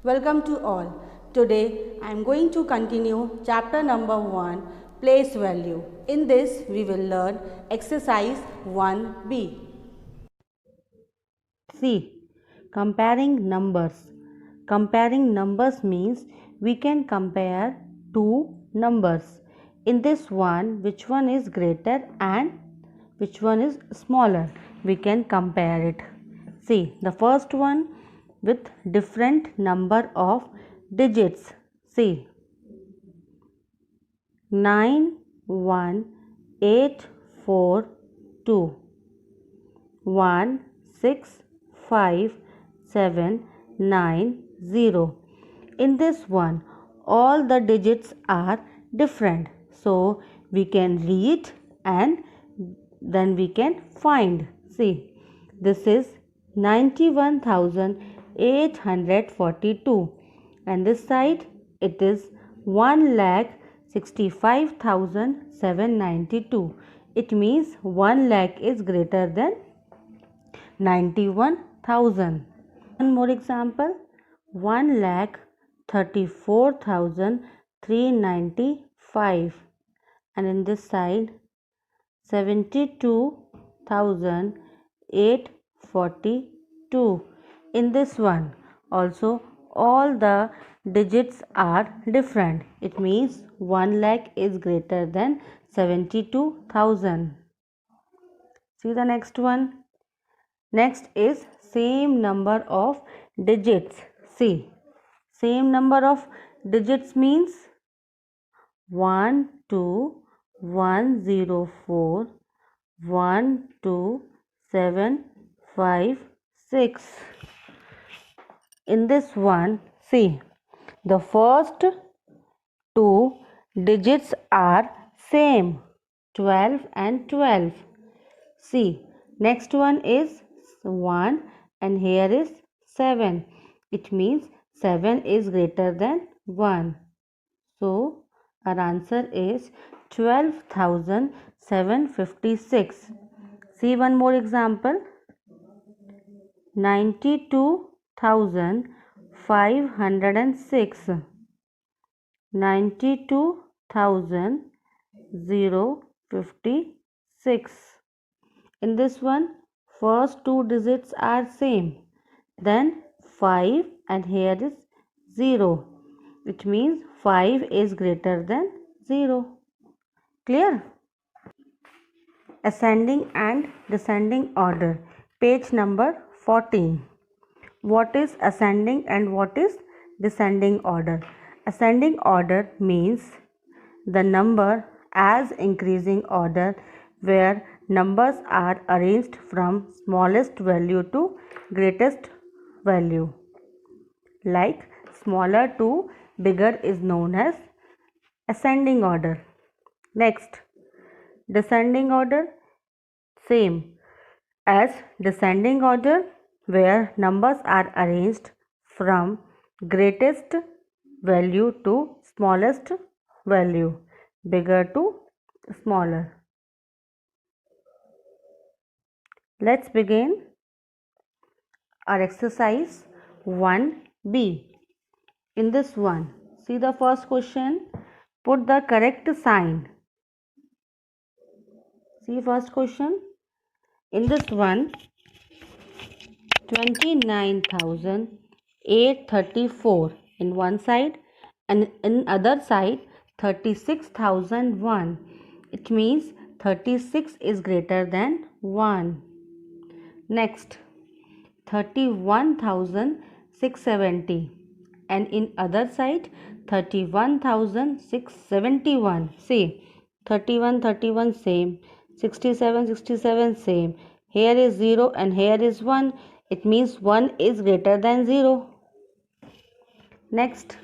Welcome to all. Today I am going to continue chapter number 1, place value. In this we will learn exercise 1B. See, comparing numbers. Comparing numbers means we can compare two numbers. In this one, which one is greater and which one is smaller? We can compare it. See, the first one with different number of digits. See, 91842 16570. In this one, all the digits are different. So we can read and then we can find. See, this is 91,842 and this side it is 1,65,792. It means 1 lakh is greater than 91,000. One more example, 1,34,395 and in this side 72,842. In this one also all the digits are different. It means 1 lakh is greater than 72,000. See the next one. Next is same number of digits. See, same number of digits means 12104 12756. In this one, see, the first two digits are same, 12 and 12. See, next one is 1 and here is 7. It means 7 is greater than 1. So, our answer is 12,756. See one more example. 92,506. 92,056. In this one, first two digits are same. Then 5 and here is 0. Which means 5 is greater than 0. Clear? Ascending and descending order. Page number 14. What is ascending and what is descending order? Ascending order means the number as increasing order where numbers are arranged from smallest value to greatest value. Like smaller to bigger is known as ascending order. Next, descending order, same as descending order where numbers are arranged from greatest value to smallest value, bigger to smaller. Let's begin our exercise 1B. In this one, see the first question, put the correct sign. See first question. In this one, 29,834 in one side and in other side 36,001. It means 36 is greater than 1. Next, 31,670 and in other side 31,671. See, 31 same, 67 same. Here is 0 and here is 1. It means 1 is greater than 0. Next,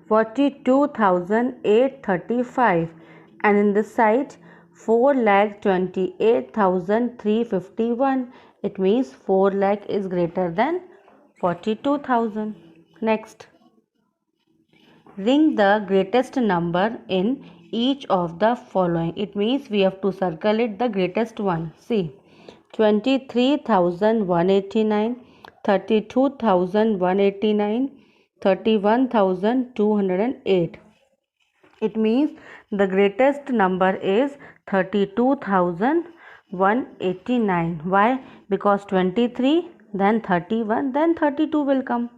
42,835 and in this side 4,28,351. It means 4 lakh is greater than 42,000. Next, ring the greatest number in each of the following. It means we have to circle it the greatest one. See, 23,189, 32,189, 31,208. It means the greatest number is 32,189. Why? Because 23, then 31, then 32 will come.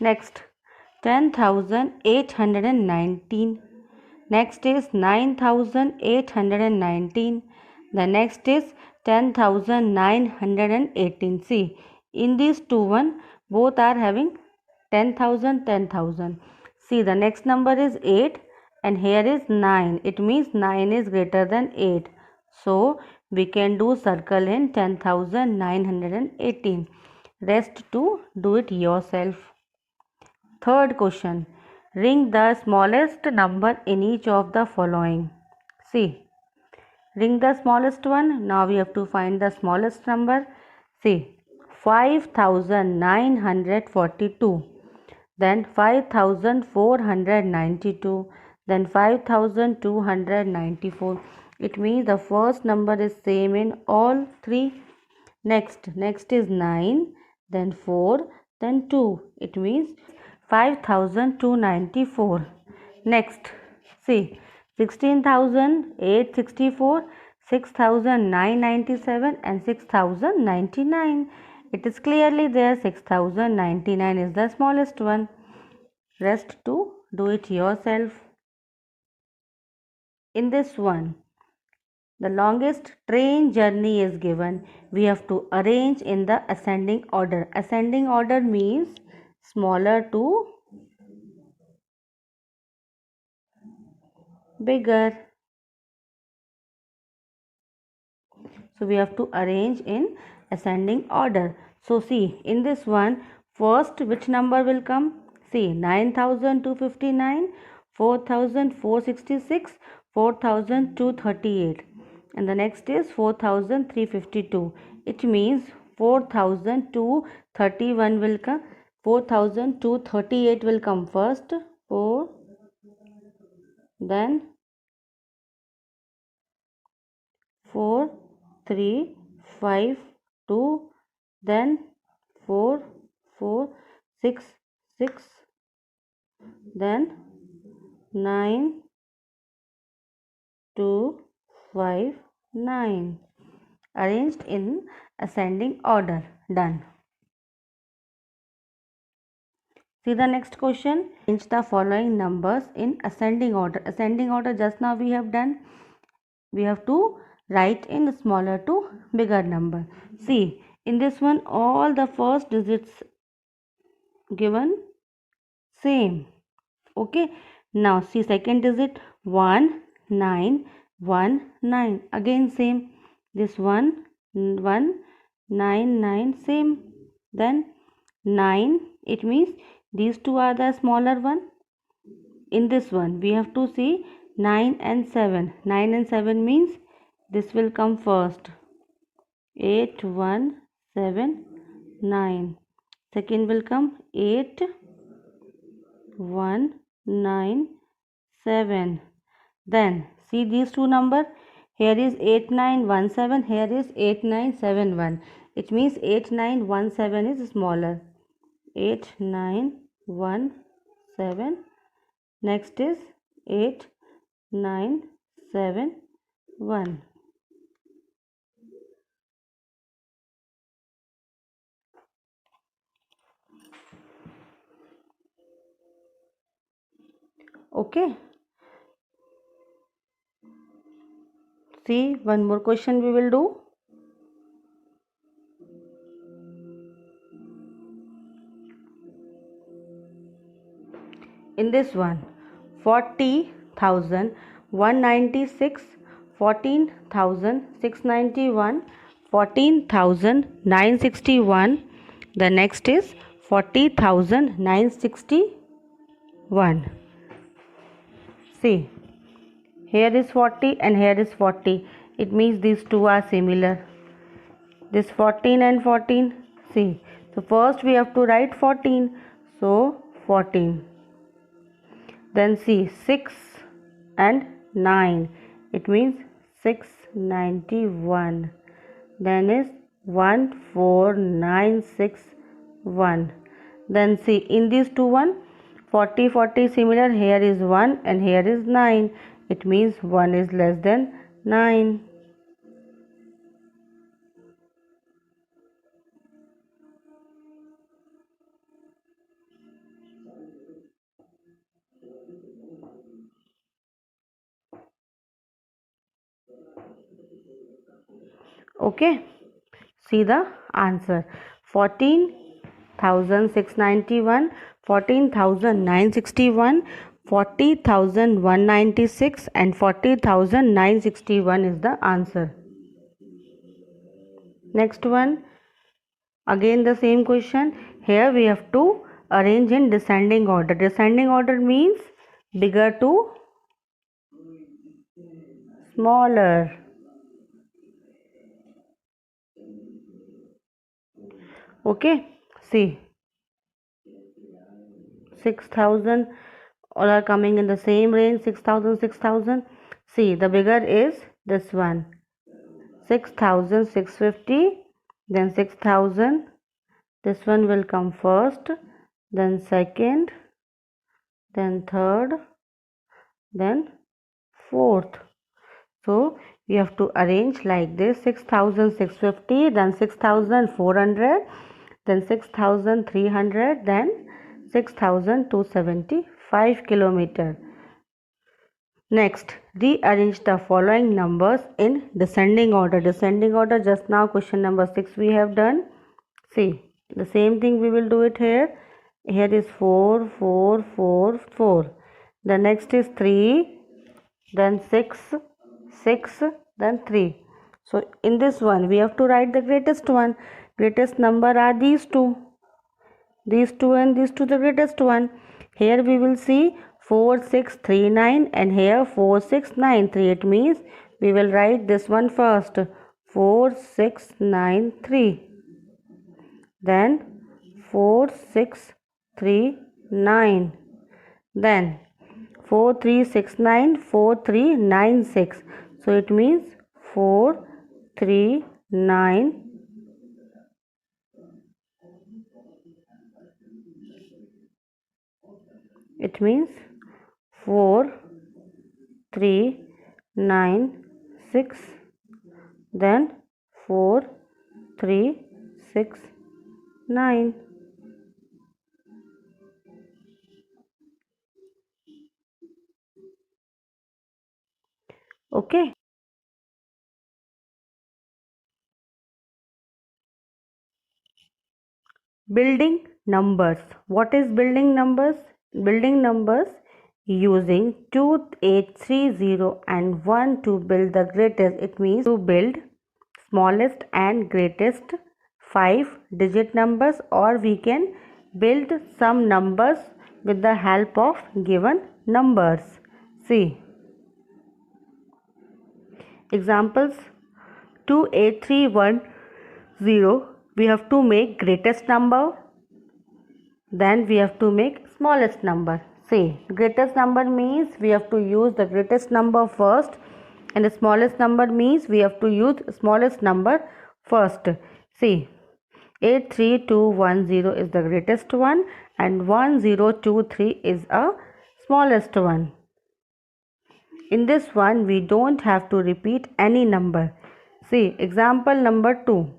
Next, 10,819. Next is 9,819. The next is 10,918. See, in these two both are having 10,000, 10,000. See, the next number is 8 and here is 9. It means 9 is greater than 8. So, we can do circle in 10,918. Rest to do it yourself. Third question. Ring the smallest number in each of the following. See, ring the smallest one. Now we have to find the smallest number. See, 5,942. Then 5,492. Then 5,294. It means the first number is same in all three. Next is 9, then 4, then 2. It means 5,294. Next, see, 16,864, 6,997 and 6,099. It is clearly there 6,099 is the smallest one. Rest to do it yourself. In this one, the longest train journey is given. We have to arrange in the ascending order. Ascending order means smaller to bigger. So we have to arrange in ascending order. So see, in this one, first which number will come? See, 9,259, 4,466, 4,238. And the next is 4,352. It means 4,231 will come. 4,238 will come first. 4, then 4, 3, 5, 2, then 4, 4, 6, 6, then 9, 2, 5, 9. Arranged in ascending order. Done. See the next question. Arrange the following numbers in ascending order. Ascending order just now we have done. We have to write in smaller to bigger number. See, in this one all the first digits given same. Okay. Now see second digit 1, 9, 1, 9. Again same. This 1, 1, 9, 9 same. Then 9. It means these two are the smaller one. In this one we have to see 9 and 7. 9 and 7 means this will come first. 8, 1, 7, 9. Second will come 8, 1, 9, 7. Then see these two numbers. Here is 8917. Here is 8971. It means 8917 is smaller. 8917. Next is 8971. Okay. See, one more question we will do. In this one, 40,196, 14,691, 14,961. The next is 40,961. See, here is 40 and here is 40. It means these two are similar. This 14 and 14. See, so first we have to write 14. So 14. Then see 6 and 9. It means 691. Then is 1496. 1. Then see, in these two one, 40 40 similar, here is 1 and here is 9. It means 1 is less than 9. Okay, see the answer. 14,691, 14,961, 40,196 and 40,961 is the answer. Next one, again the same question. Here we have to arrange in descending order. Descending order means bigger to smaller. Okay, see, 6,000 all are coming in the same range. 6,000 6,000. See, the bigger is this one, 6,650, then 6,000. This one will come first, then second, then third, then fourth. So we have to arrange like this: 6,650, then 6,400, then 6,300, then 6,275 kilometer. Next, rearrange the following numbers in descending order. Descending order, just now question number 6 we have done. See, the same thing we will do it here. Here is 4 4 4 4. The next is 3, then 6 6, then 3. So in this one we have to write the greatest one. Greatest number are these two. These two and these two the greatest one. Here we will see 4639 and here 4693. It means we will write this one first, 4693. Then 4639. Then 4369 4396. So it means 439. It means 4396. Then 4369. Okay. Building numbers. What is building numbers? Building numbers using 2, 8, 3, 0 and 1 to build the greatest. It means to build smallest and greatest 5-digit numbers, or we can build some numbers with the help of given numbers. See, examples: 28310. We have to make greatest number, then we have to make smallest number. See, greatest number means we have to use the greatest number first, and the smallest number means we have to use smallest number first. See, 83210 is the greatest one and 1023 is a smallest one. In this one we don't have to repeat any number. See, example number 2.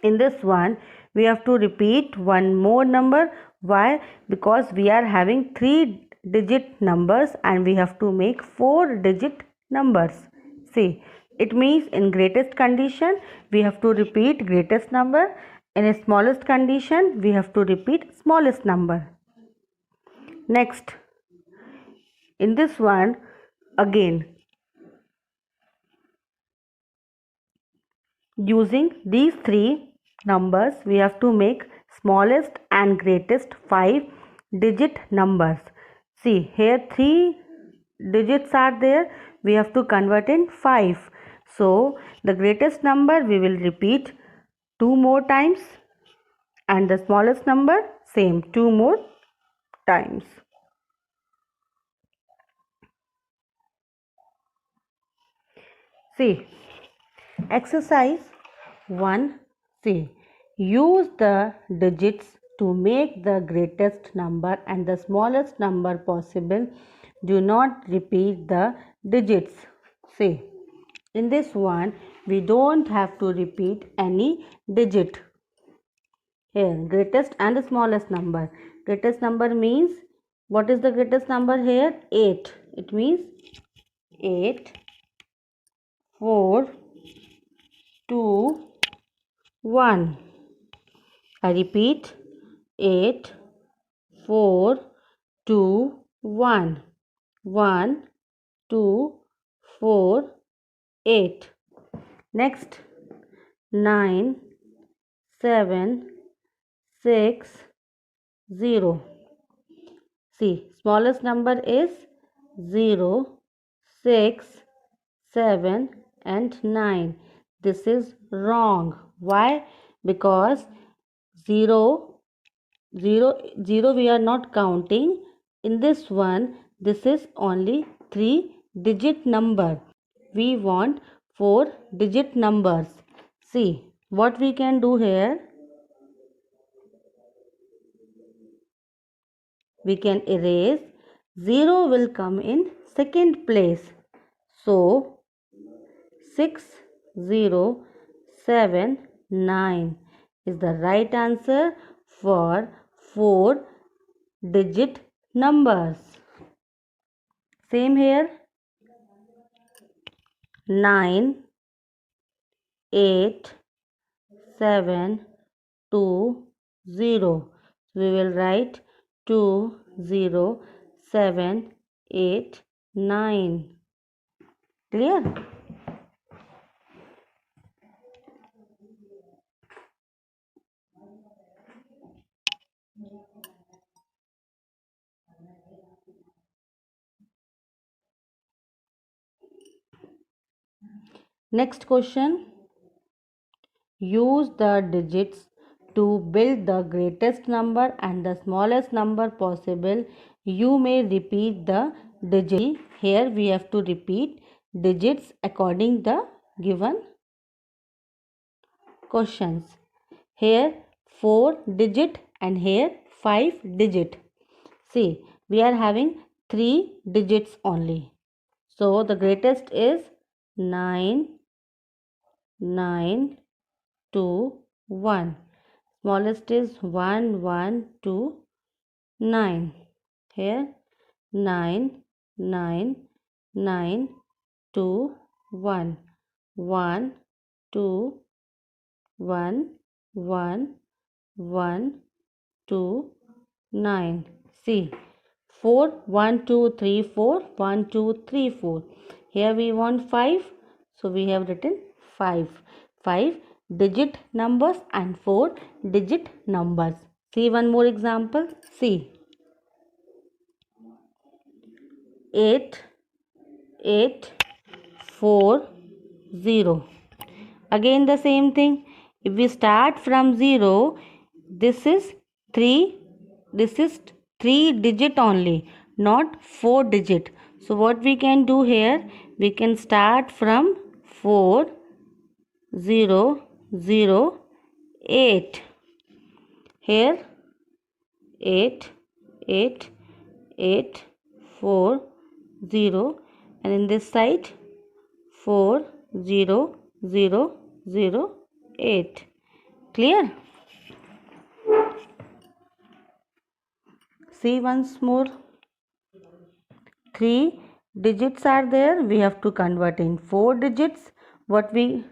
In this one we have to repeat one more number. Why? Because we are having 3-digit numbers and we have to make 4-digit numbers. See, it means in greatest condition we have to repeat greatest number, in a smallest condition we have to repeat smallest number. Next, in this one again, using these 3 numbers we have to make smallest and greatest 5-digit numbers. See, here 3 digits are there, we have to convert in 5. So the greatest number we will repeat 2 more times and the smallest number same 2 more times. See, exercise 1. See, Use the digits to make the greatest number and the smallest number possible. Do not repeat the digits. See, in this one, we don't have to repeat any digit. Here, greatest and the smallest number. Greatest number means, what is the greatest number here? 8. It means 8, 4, 2, 1. I repeat, 8, 4, 2, 1. 1, 2, 4, 8. Next, 9, 7, 6, 0. See, smallest number is 0, 6, 7 and 9. This is wrong. Why? Because 0 we are not counting. In this one, this is only 3-digit number. We want 4-digit numbers. See, what we can do here? We can erase. 0 will come in second place. So, 6, 0, 7, 9 is the right answer for 4-digit numbers. Same here. 9, 8, 7, 2, 0. We will write 2, 0, 7, 8, 9. Clear? Next question. Use the digits to build the greatest number and the smallest number possible. You may repeat the digit. Here we have to repeat digits according the given questions. Here 4-digit and here 5-digit. See, we are having 3 digits only. So the greatest is 9, 9, 2, 1. Smallest is 1, 1, 2, 9. Here 9, 9, 9, 2, 1. 1, 2, 1, 1, 1, 2, 9. See, 4, 1, 2, 3, 4, 1, 2, 3, 4. Here we want 5. So we have written 5. 5-digit numbers and 4-digit numbers. See one more example. See, 8, 8, 4, 0. Again the same thing. If we start from 0, this is 3 digit only, not 4 digit. So what we can do here? We can start from 4, 0, 0, 8. Here 8, 8, 8, 4, 0, and in this side 4, 0, 0, 0, 8. Clear? See once more. 3 digits are there. We have to convert in 4 digits. What we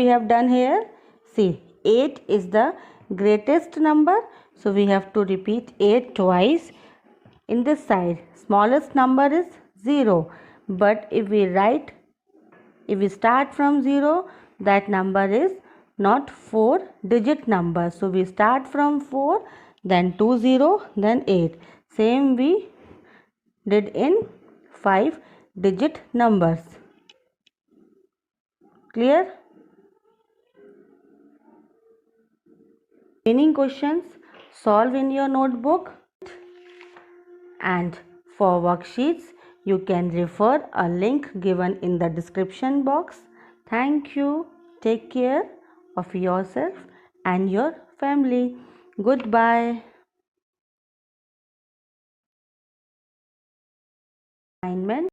have done here? See, 8 is the greatest number. So we have to repeat 8 twice. In this side, smallest number is 0. But if we start from 0, that number is not 4-digit number. So we start from 4, then 2 0, then 8. Same we did in 5-digit numbers. Clear? Remaining questions solve in your notebook, and for worksheets you can refer a link given in the description box. Thank you. Take care of yourself and your family. Goodbye. Assignment